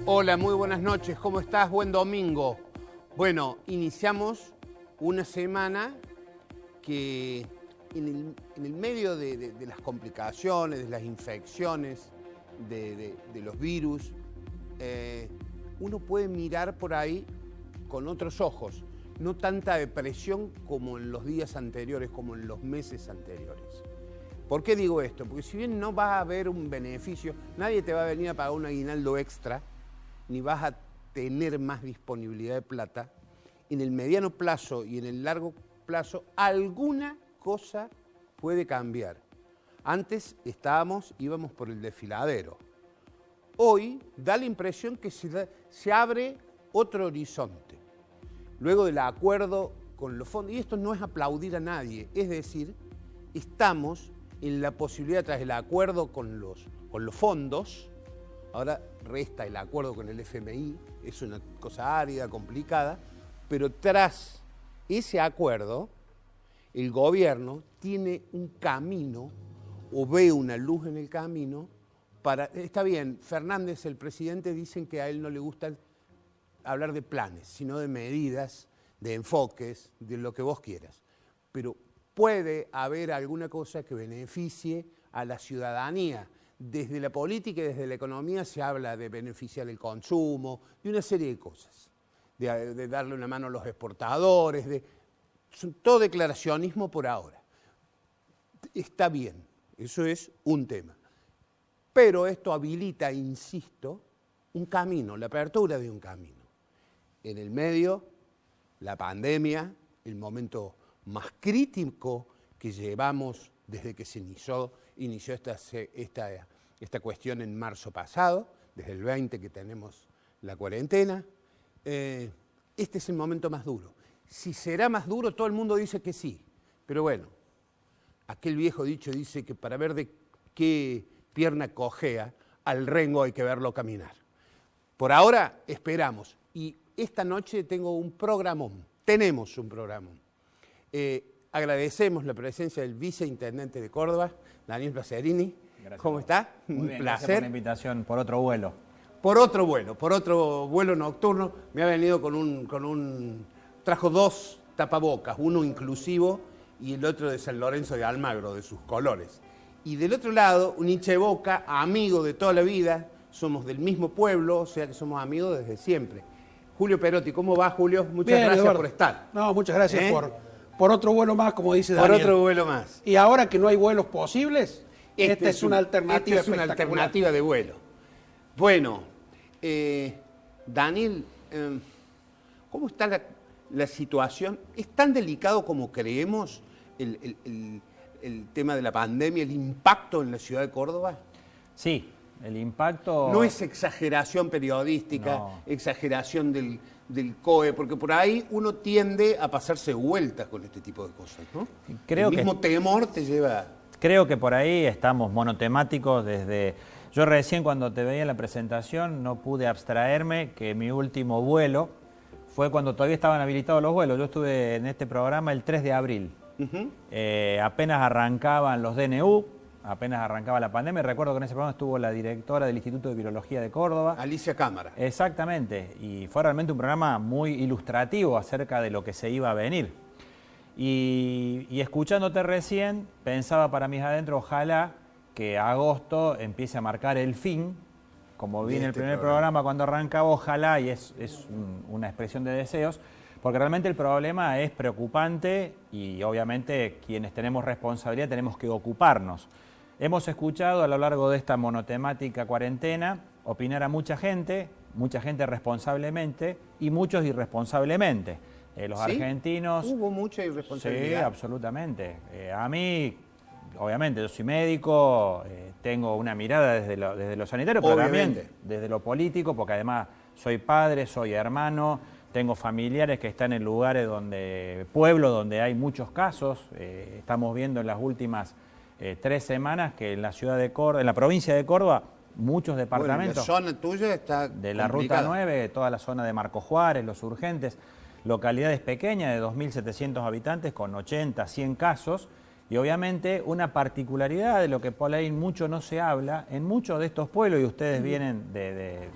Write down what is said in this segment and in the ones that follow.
Hola, muy buenas noches, ¿cómo estás? Buen domingo. Bueno, iniciamos una semana que en el medio de las complicaciones, de las infecciones, de los virus, uno puede mirar por ahí con otros ojos, no tanta depresión como en los días anteriores, como en los meses anteriores. ¿Por qué digo esto? Porque si bien no va a haber un beneficio, nadie te va a venir a pagar un aguinaldo extra, ni vas a tener más disponibilidad de plata, en el mediano plazo y en el largo plazo alguna cosa puede cambiar. Antes íbamos por el desfiladero. Hoy da la impresión que se abre otro horizonte. Luego del acuerdo con los fondos, y esto no es aplaudir a nadie, es decir, estamos en la posibilidad, tras el acuerdo con los fondos, ahora resta el acuerdo con el FMI, es una cosa árida, complicada, pero tras ese acuerdo, el gobierno tiene un camino, o ve una luz en el camino, está bien, Fernández, el presidente, dicen que a él no le gusta hablar de planes, sino de medidas, de enfoques, de lo que vos quieras. Pero puede haber alguna cosa que beneficie a la ciudadanía. Desde la política y desde la economía se habla de beneficiar el consumo, de una serie de cosas, de darle una mano a los exportadores, son todo declaracionismo por ahora. Está bien, eso es un tema. Pero esto habilita, insisto, un camino, la apertura de un camino. En el medio, la pandemia, el momento más crítico que llevamos desde que se inició esta cuestión en marzo pasado, desde el 20 que tenemos la cuarentena. Este es el momento más duro. Si será más duro, todo el mundo dice que sí. Pero bueno, aquel viejo dicho dice que para ver de qué pierna cojea, al rengo hay que verlo caminar. Por ahora esperamos. Y esta noche tenemos un programón. Agradecemos la presencia del viceintendente de Córdoba, Daniel Pacerini. Gracias. ¿Cómo está? Muy bien, placer. Gracias por la invitación, por otro vuelo. Por otro vuelo nocturno. Me ha venido trajo 2 tapabocas, uno inclusivo y el otro de San Lorenzo de Almagro, de sus colores. Y del otro lado, un hincha de Boca, amigo de toda la vida, somos del mismo pueblo, o sea que somos amigos desde siempre. Julio Perotti, ¿cómo va, Julio? Muchas gracias, Eduardo, por estar. No, muchas gracias por otro vuelo más, como dice Daniel. Por otro vuelo más. Y ahora que no hay vuelos posibles, esta es una alternativa esta es una alternativa de vuelo. Bueno, Daniel, ¿cómo está la situación? ¿Es tan delicado como creemos el tema de la pandemia, el impacto en la ciudad de Córdoba? Sí, el impacto... No es exageración periodística, no. Exageración del COE, porque por ahí uno tiende a pasarse vueltas con este tipo de cosas, ¿no? El mismo temor te lleva... Creo que por ahí estamos monotemáticos desde... Yo recién cuando te veía en la presentación no pude abstraerme que mi último vuelo fue cuando todavía estaban habilitados los vuelos. Yo estuve en este programa el 3 de abril. Apenas arrancaban los DNU, apenas arrancaba la pandemia. Recuerdo que en ese programa estuvo la directora del Instituto de Virología de Córdoba. Alicia Cámara. Exactamente, y fue realmente un programa muy ilustrativo acerca de lo que se iba a venir. Y escuchándote recién, pensaba para mis adentro, ojalá que agosto empiece a marcar el fin, como vi en el primer programa cuando arrancaba, ojalá, y es una expresión de deseos, porque realmente el problema es preocupante y obviamente quienes tenemos responsabilidad tenemos que ocuparnos. Hemos escuchado a lo largo de esta monotemática cuarentena opinar a mucha gente responsablemente y muchos irresponsablemente. Los ¿Sí? Argentinos... Hubo mucha irresponsabilidad. Sí, absolutamente. A mí, obviamente, yo soy médico, tengo una mirada desde lo sanitario, pero también desde lo político, porque además soy padre, soy hermano, tengo familiares que están en lugares pueblos donde hay muchos casos. Estamos viendo en las últimas 3 semanas que en la ciudad de Córdoba, en la provincia de Córdoba, muchos departamentos. Bueno, la zona tuya está de la complicada. Ruta 9, toda la zona de Marco Juárez, Los Urgentes, localidades pequeñas de 2.700 habitantes con 80, 100 casos, Y obviamente una particularidad de lo que por ahí mucho no se habla, en muchos de estos pueblos, y ustedes vienen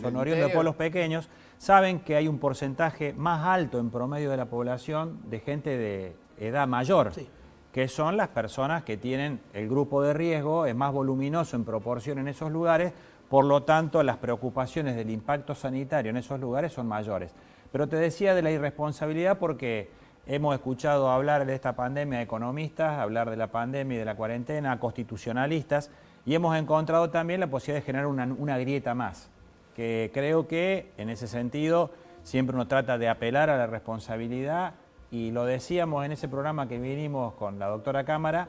son oriundos de pueblos pequeños, saben que hay un porcentaje más alto en promedio de la población de gente de edad mayor, sí, que son las personas que tienen el grupo de riesgo, es más voluminoso en proporción en esos lugares, por lo tanto las preocupaciones del impacto sanitario en esos lugares son mayores. Pero te decía de la irresponsabilidad porque hemos escuchado hablar de esta pandemia a economistas, hablar de la pandemia y de la cuarentena a constitucionalistas, y hemos encontrado también la posibilidad de generar una grieta más, que creo que en ese sentido siempre uno trata de apelar a la responsabilidad, y lo decíamos en ese programa que vinimos con la doctora Cámara,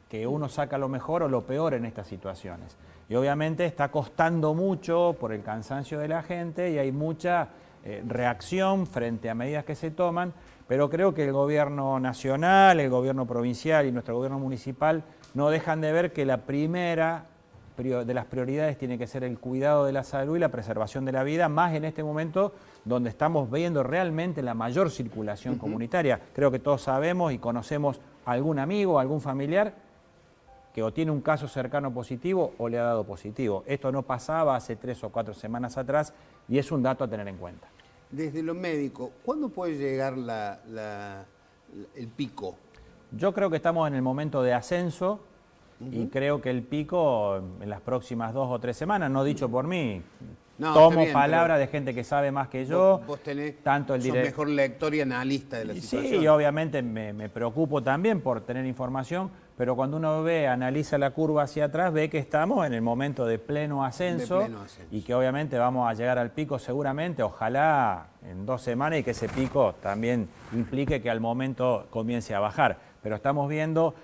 que uno saca lo mejor o lo peor en estas situaciones. Y obviamente está costando mucho por el cansancio de la gente y hay mucha reacción frente a medidas que se toman, pero creo que el gobierno nacional, el gobierno provincial y nuestro gobierno municipal no dejan de ver que la primera de las prioridades tiene que ser el cuidado de la salud y la preservación de la vida, más en este momento donde estamos viendo realmente la mayor circulación comunitaria. Creo que todos sabemos y conocemos a algún amigo, algún familiar que o tiene un caso cercano positivo o le ha dado positivo. Esto no pasaba hace 3 o 4 semanas atrás y es un dato a tener en cuenta. Desde lo médico, ¿cuándo puede llegar el pico? Yo creo que estamos en el momento de ascenso y creo que el pico en las próximas 2 o 3 semanas, no dicho por mí, no, tomo palabra de gente que sabe más que yo. Vos tenés, tanto el sos mejor lector y analista de la situación. Sí, y obviamente me preocupo también por tener información, pero cuando uno analiza la curva hacia atrás, ve que estamos en el momento de pleno ascenso, y que obviamente vamos a llegar al pico seguramente, ojalá en 2 semanas, y que ese pico también implique que al momento comience a bajar. Pero estamos viendo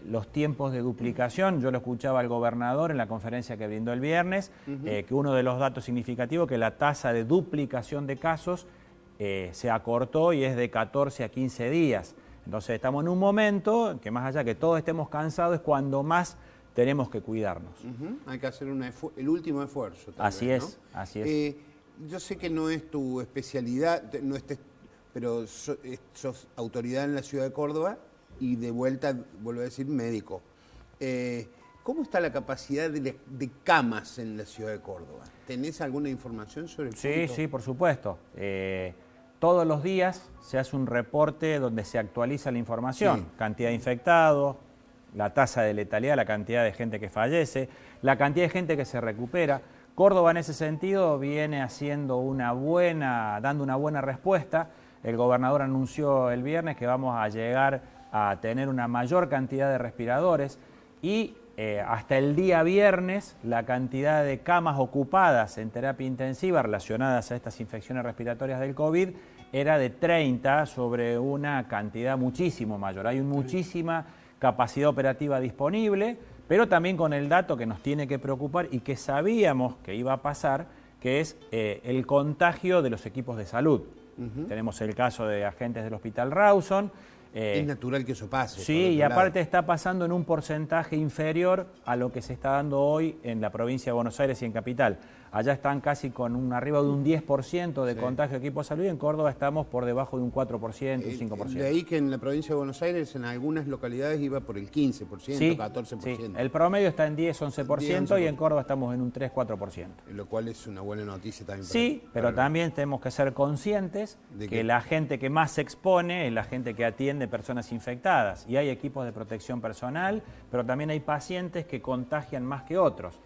los tiempos de duplicación. Yo lo escuchaba al gobernador en la conferencia que brindó el viernes, que uno de los datos significativos que la tasa de duplicación de casos se acortó y es de 14 a 15 días. Entonces estamos en un momento que más allá que todos estemos cansados es cuando más tenemos que cuidarnos. Hay que hacer el último esfuerzo. Así es, ¿no? Así es. Yo sé que no es tu especialidad, pero sos autoridad en la ciudad de Córdoba y de vuelta, vuelvo a decir, médico. ¿Cómo está la capacidad de camas en la ciudad de Córdoba? ¿Tenés alguna información sobre el punto? Sí, por supuesto. Todos los días se hace un reporte donde se actualiza la información, sí. Cantidad de infectados, la tasa de letalidad, la cantidad de gente que fallece, la cantidad de gente que se recupera. Córdoba en ese sentido viene dando una buena respuesta. El gobernador anunció el viernes que vamos a llegar a tener una mayor cantidad de respiradores y hasta el día viernes la cantidad de camas ocupadas en terapia intensiva relacionadas a estas infecciones respiratorias del COVID era de 30 sobre una cantidad muchísimo mayor. Hay muchísima capacidad operativa disponible, pero también con el dato que nos tiene que preocupar y que sabíamos que iba a pasar, que es el contagio de los equipos de salud. Tenemos el caso de agentes del Hospital Rawson. Es natural que eso pase. Sí, y aparte está pasando en un porcentaje inferior a lo que se está dando hoy en la provincia de Buenos Aires y en Capital. Allá están casi con arriba de un 10% de contagio de equipos de salud y en Córdoba estamos por debajo de un 4%, un 5%. De ahí que en la provincia de Buenos Aires en algunas localidades iba por el 15%, sí, 14%. Sí. El promedio está en 10-11% y en Córdoba estamos en un 3-4%. Lo cual es una buena noticia también. Sí, pero también tenemos que ser conscientes de que la gente que más se expone es la gente que atiende personas infectadas. Y hay equipos de protección personal, pero también hay pacientes que contagian más que otros.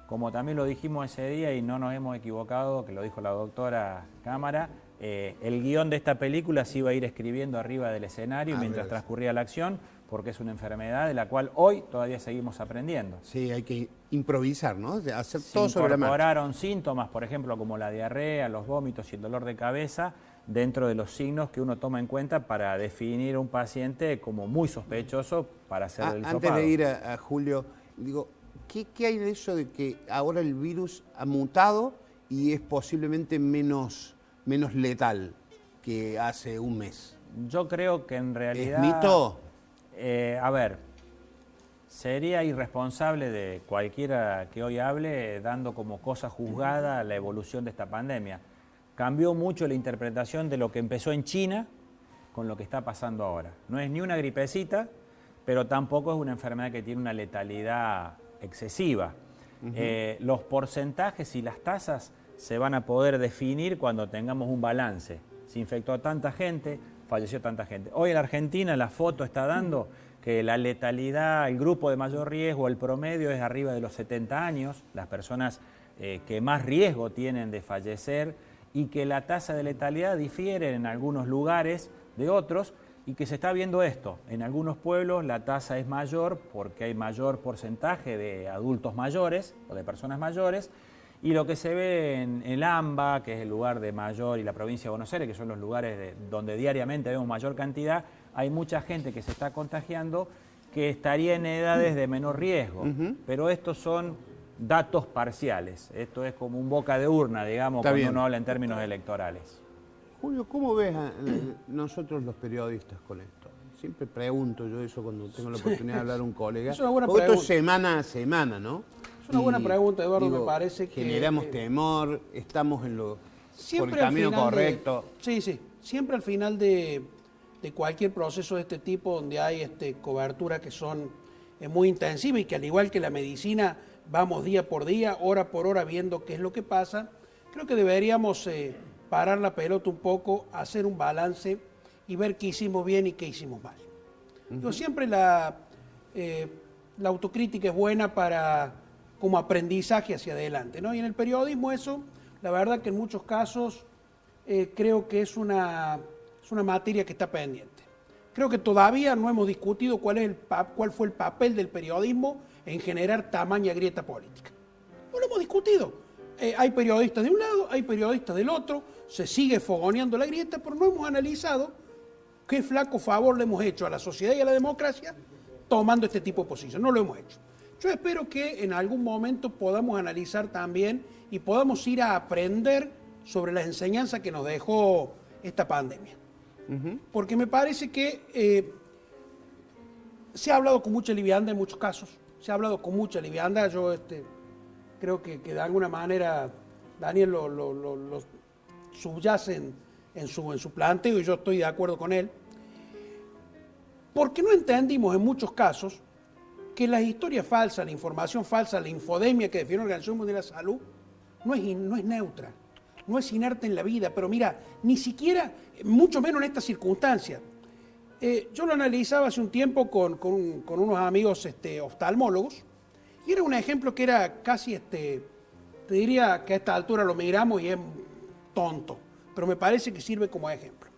Como también lo dijimos ese día y no nos hemos equivocado, que lo dijo la doctora Cámara, el guión de esta película se iba a ir escribiendo arriba del escenario mientras transcurría la acción, porque es una enfermedad de la cual hoy todavía seguimos aprendiendo. Sí, hay que improvisar, ¿no? Hacer todo sobre la marcha. Se incorporaron síntomas, por ejemplo, como la diarrea, los vómitos y el dolor de cabeza, dentro de los signos que uno toma en cuenta para definir a un paciente como muy sospechoso para hacer el hisopado. Antes de ir a Julio, digo, ¿qué hay de eso de que ahora el virus ha mutado y es posiblemente menos letal que hace un mes? Yo creo que en realidad... ¿Es mito? A ver, sería irresponsable de cualquiera que hoy hable dando como cosa juzgada la evolución de esta pandemia. Cambió mucho la interpretación de lo que empezó en China con lo que está pasando ahora. No es ni una gripecita, pero tampoco es una enfermedad que tiene una letalidad excesiva. Los porcentajes y las tasas se van a poder definir cuando tengamos un balance. Se infectó a tanta gente, falleció tanta gente. Hoy en Argentina la foto está dando que la letalidad, el grupo de mayor riesgo, el promedio es arriba de los 70 años, las personas que más riesgo tienen de fallecer, y que la tasa de letalidad difiere en algunos lugares de otros, y que se está viendo esto. En algunos pueblos la tasa es mayor porque hay mayor porcentaje de adultos mayores o de personas mayores, y lo que se ve en el AMBA, que es el lugar de mayor, y la provincia de Buenos Aires, que son los lugares donde diariamente vemos mayor cantidad, hay mucha gente que se está contagiando que estaría en edades de menor riesgo. Pero estos son datos parciales. Esto es como un boca de urna, digamos, Está cuando bien. uno habla en términos electorales. Julio, ¿cómo ves a nosotros los periodistas con esto? Siempre pregunto yo eso cuando tengo la oportunidad de hablar a un colega. Es una buena Porque esto es pregunta. semana a semana, ¿no? Es una buena pregunta, Eduardo, me parece que... Generamos temor, estamos por el Siempre camino al final correcto. Sí, siempre al final de cualquier proceso de este tipo donde hay cobertura que son muy intensivas y que al igual que la medicina vamos día por día, hora por hora viendo qué es lo que pasa, creo que deberíamos parar la pelota un poco, hacer un balance y ver qué hicimos bien y qué hicimos mal. Yo siempre la autocrítica es buena como aprendizaje hacia adelante, ¿no? Y en el periodismo eso, la verdad que en muchos casos creo que es una materia que está pendiente. Creo que todavía no hemos discutido cuál fue el papel del periodismo en generar tamaña grieta política. No lo hemos discutido. Hay periodistas de un lado, hay periodistas del otro, se sigue fogoneando la grieta, pero no hemos analizado qué flaco favor le hemos hecho a la sociedad y a la democracia tomando este tipo de posición. No lo hemos hecho. Yo espero que en algún momento podamos analizar también y podamos ir a aprender sobre las enseñanzas que nos dejó esta pandemia. Porque me parece que se ha hablado con mucha liviandad en muchos casos. Se ha hablado con mucha liviandad. Yo creo que de alguna manera Daniel lo subyace en su planteo y yo estoy de acuerdo con él. Porque no entendimos en muchos casos que las historias falsas, la información falsa, la infodemia que define la Organización Mundial de la Salud no es neutra, no es inerte en la vida, pero mira, ni siquiera, mucho menos en estas circunstancias. Yo lo analizaba hace un tiempo con unos amigos oftalmólogos y era un ejemplo que era casi, te diría que a esta altura lo miramos y es tonto, pero me parece que sirve como ejemplo.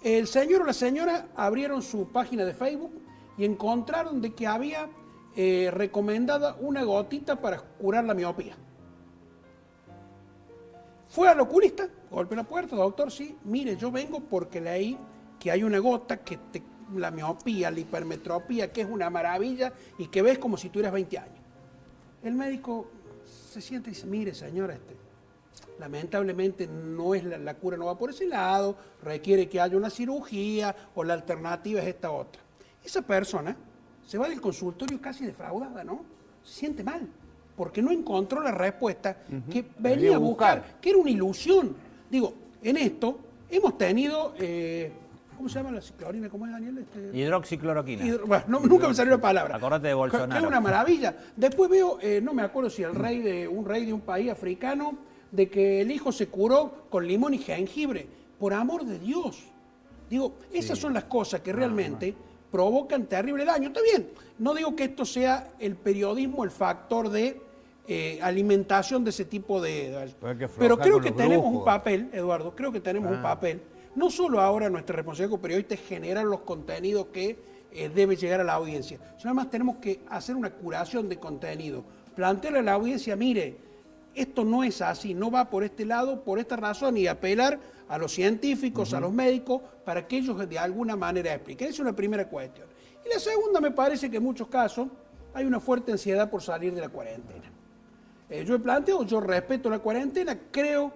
El señor o la señora abrieron su página de Facebook y encontraron de que había recomendada una gotita para curar la miopía. Fue al oculista, golpeó la puerta, doctor, sí, mire, yo vengo porque leí que hay una gota que la miopía, la hipermetropía, que es una maravilla y que ves como si tuvieras 20 años. El médico se siente y dice, mire señora, lamentablemente no es la cura no va por ese lado, requiere que haya una cirugía o la alternativa es esta otra. Esa persona se va del consultorio casi defraudada, ¿no? Se siente mal, porque no encontró la respuesta que venía a buscar, que era una ilusión. Digo, en esto hemos tenido, ¿cómo se llama la ciclorina? ¿Cómo es, Daniel? Hidroxicloroquina. Bueno, nunca me salió la palabra. Acordate de Bolsonaro. Que es una maravilla. Después veo, no me acuerdo si un rey de un país africano, de que el hijo se curó con limón y jengibre. Por amor de Dios. Digo, esas son las cosas que realmente provocan terrible daño. Está bien, no digo que esto sea el periodismo el factor de alimentación de ese tipo de... Pero creo que tenemos un papel, Eduardo, creo que tenemos un papel. No solo ahora nuestra responsabilidad como periodistas es generar los contenidos que debe llegar a la audiencia, sino además tenemos que hacer una curación de contenido. Plantearle a la audiencia, mire, esto no es así, no va por este lado, por esta razón, y apelar a los científicos, a los médicos, para que ellos de alguna manera expliquen. Esa es una primera cuestión. Y la segunda, me parece que en muchos casos hay una fuerte ansiedad por salir de la cuarentena. Yo he planteado, yo respeto la cuarentena, creo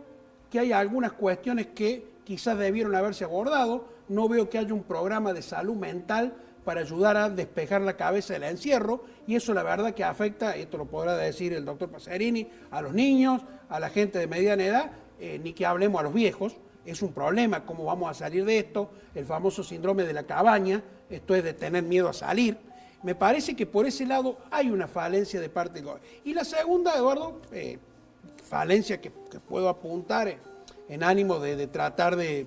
que hay algunas cuestiones que quizás debieron haberse abordado, no veo que haya un programa de salud mental para ayudar a despejar la cabeza del encierro, y eso la verdad que afecta, esto lo podrá decir el doctor Pacerini, a los niños, a la gente de mediana edad, ni que hablemos a los viejos. Es un problema cómo vamos a salir de esto, el famoso síndrome de la cabaña, esto es de tener miedo a salir. Me parece que por ese lado hay una falencia de parte del gobierno. Y la segunda, Eduardo, falencia que puedo apuntar en ánimo de tratar de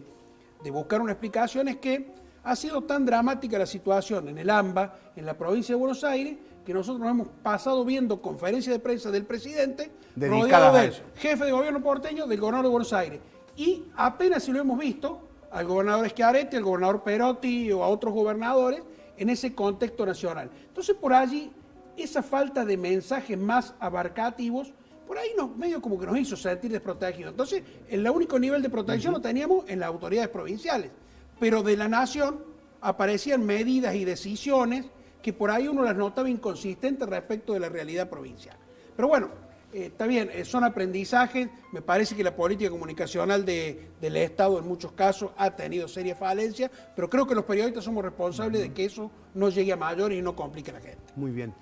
buscar una explicación, es que ha sido tan dramática la situación en el AMBA, en la provincia de Buenos Aires, que nosotros nos hemos pasado viendo conferencias de prensa del presidente rodeado del jefe de gobierno porteño, del gobernador de Buenos Aires. Y apenas si lo hemos visto al gobernador Schiaretti, al gobernador Perotti o a otros gobernadores en ese contexto nacional. Entonces, por allí, esa falta de mensajes más abarcativos, por ahí medio como que nos hizo sentir desprotegidos. Entonces, el único nivel de protección lo teníamos en las autoridades provinciales, pero de la nación aparecían medidas y decisiones que por ahí uno las notaba inconsistentes respecto de la realidad provincial. Pero bueno, está bien, son aprendizajes. Me parece que la política comunicacional del Estado en muchos casos ha tenido serias falencias, pero creo que los periodistas somos responsables de que eso no llegue a mayores y no complique a la gente. Muy bien.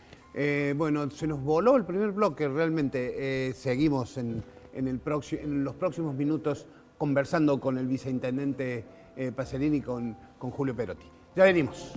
Bueno, se nos voló el primer bloque, realmente. Seguimos en los próximos minutos conversando con el viceintendente Pacerini y con Julio Perotti. Ya venimos.